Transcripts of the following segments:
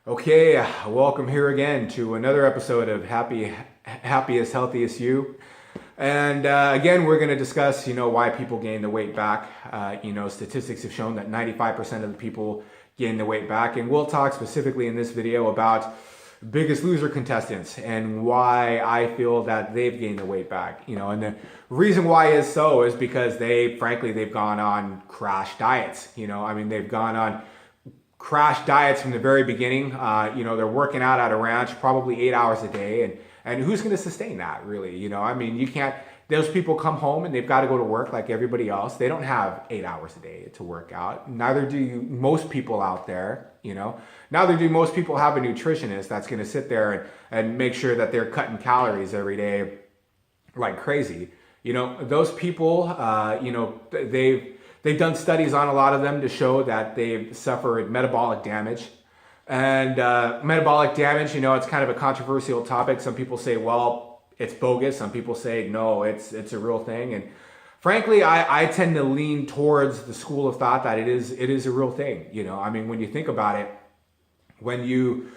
Okay, welcome here again to another episode of Happiest, Healthiest You. And again, we're going to discuss, why people gain the weight back. Statistics have shown that 95% of the people gain the weight back. And we'll talk specifically in this video about Biggest Loser contestants and why I feel that they've gained the weight back. And the reason why is because they've gone on crash diets. They've gone on crash diets from the very beginning. They're working out at a ranch probably 8 hours a day, and who's going to sustain that, really? You can't. Those people come home and they've got to go to work like everybody else. They don't have 8 hours a day to work out. Neither do most people out there. Neither do most people have a nutritionist that's going to sit there and make sure that they're cutting calories every day like crazy. Those people. They've done studies on a lot of them to show that they've suffered metabolic damage. And metabolic damage, it's kind of a controversial topic. Some people say, well, it's bogus. Some people say, no, it's a real thing. And frankly, I tend to lean towards the school of thought that it is a real thing. When you think about it, when you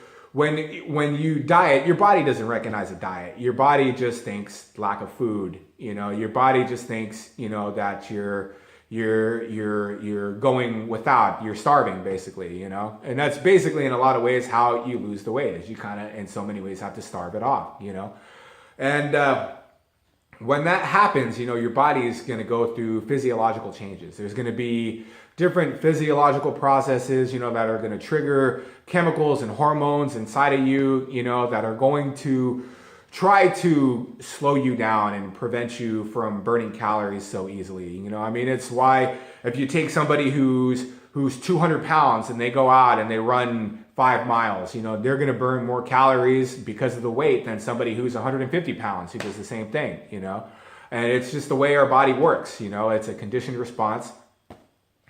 diet, your body doesn't recognize a diet. Your body just thinks lack of food. Your body just thinks, that you're going without, you're starving basically, and that's basically in a lot of ways how you lose the weight, is you kind of in so many ways have to starve it off, and when that happens, your body is going to go through physiological changes. There's going to be different physiological processes, that are going to trigger chemicals and hormones inside of you, that are going to try to slow you down and prevent you from burning calories so easily. It's why if you take somebody who's 200 pounds and they go out and they run 5 miles, they're going to burn more calories because of the weight than somebody who's 150 pounds who does the same thing, and it's just the way our body works. It's a conditioned response.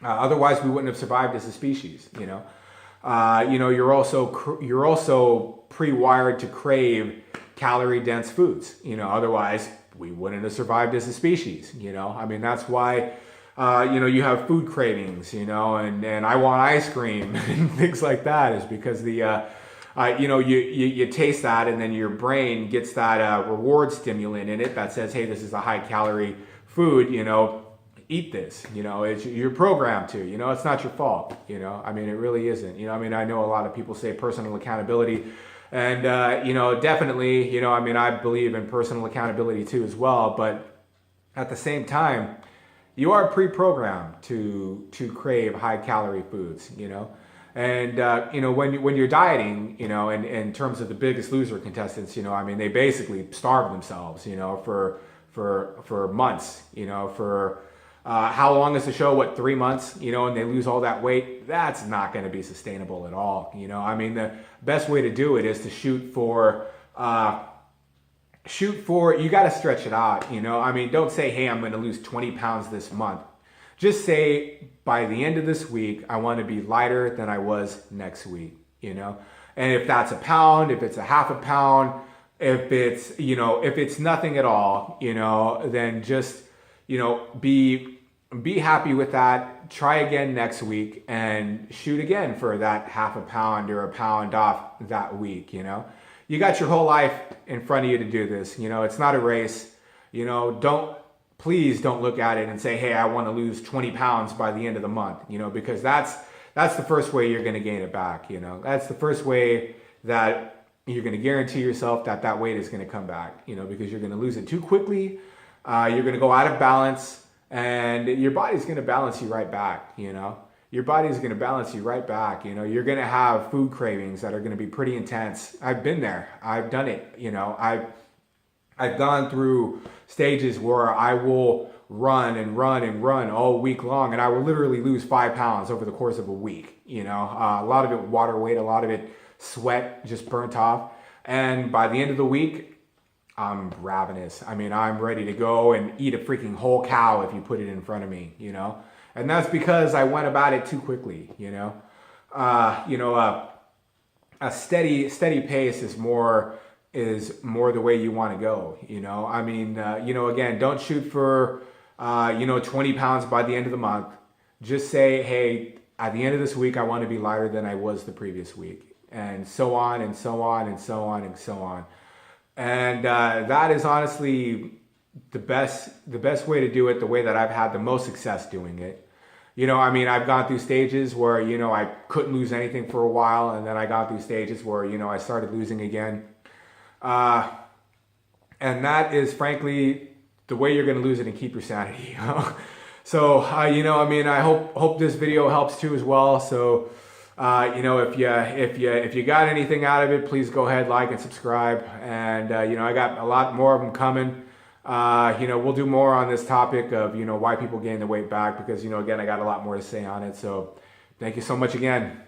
Otherwise we wouldn't have survived as a species. You're also pre-wired to crave calorie dense foods, otherwise we wouldn't have survived as a species. That's why you have food cravings, and I want ice cream and things like that, is because you taste that, and then your brain gets that reward stimulant in it that says, hey, this is a high calorie food, eat this. You're programmed to. It's not your fault. It really isn't. I know a lot of people say personal accountability. And, definitely, I believe in personal accountability too as well. But at the same time, you are pre-programmed to crave high calorie foods, And, when you're dieting, in terms of the Biggest Loser contestants, they basically starve themselves, for months, for how long is the show? 3 months, and they lose all that weight? That's not going to be sustainable at all. The best way to do it is to shoot for, you got to stretch it out. Don't say, hey, I'm going to lose 20 pounds this month. Just say, by the end of this week, I want to be lighter than I was next week, And if that's a pound, if it's a half a pound, if it's nothing at all, then just, be happy with that. Try again next week and shoot again for that half a pound or a pound off that week. You got your whole life in front of you to do this. It's not a race. Please don't look at it and say, hey, I want to lose 20 pounds by the end of the month, because that's the first way you're going to gain it back. That's the first way that you're going to guarantee yourself that weight is going to come back, because you're going to lose it too quickly. You're going to go out of balance, and your body's going to balance you right back. Your body's going to balance you right back. You're going to have food cravings that are going to be pretty intense. I've been there. I've done it. I've gone through stages where I will run and run and run all week long, and I will literally lose 5 pounds over the course of a week. A lot of it water weight, a lot of it sweat just burnt off. And by the end of the week, I'm ravenous. I'm ready to go and eat a freaking whole cow if you put it in front of me, And that's because I went about it too quickly, A steady pace is more the way you want to go, Again, don't shoot for 20 pounds by the end of the month. Just say, hey, at the end of this week, I want to be lighter than I was the previous week. and so on and so on and so on and so on. And that is honestly the best way to do it, the way that I've had the most success doing it. You know, I mean, I've gone through stages where, you know, I couldn't lose anything for a while, and then I got through stages where, you know, I started losing again. And that is frankly the way you're going to lose it and keep your sanity. You know? So, you know, I mean, I hope this video helps too as well. So, you know, if you got anything out of it, please go ahead, like and subscribe. And you know, I got a lot more of them coming. You know, we'll do more on this topic of, you know, why people gain the weight back, because, you know, again, I got a lot more to say on it. So thank you so much again.